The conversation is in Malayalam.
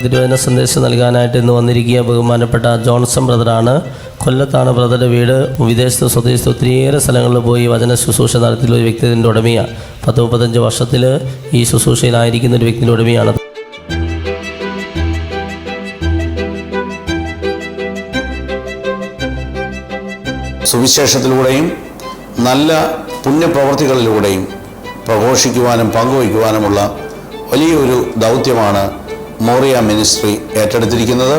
തിരുവചന സന്ദേശം നൽകാനായിട്ട് ഇന്ന് വന്നിരിക്കുക ബഹുമാനപ്പെട്ട ജോൺസൺ ബ്രദറാണ്. കൊല്ലത്താണ് ബ്രദറുടെ വീട്. വിദേശത്ത് സ്വദേശത്ത് ഒത്തിരിയേറെ സ്ഥലങ്ങളിൽ പോയി വചന ശുശ്രൂഷ നടത്തിയുള്ള ഒരു വ്യക്തിൻ്റെ ഉടമയാണ്. 10-35 വർഷത്തിൽ ഈ ശുശ്രൂഷയിലായിരിക്കുന്ന ഒരു വ്യക്തിൻ്റെ ഉടമയാണ്. സുവിശേഷത്തിലൂടെയും നല്ല പുണ്യപ്രവർത്തികളിലൂടെയും പ്രഘോഷിക്കുവാനും പങ്കുവയ്ക്കുവാനുമുള്ള വലിയൊരു ദൗത്യമാണ് മോറിയ മിനിസ്ട്രി ഏറ്റെടുത്തിരിക്കുന്നത്.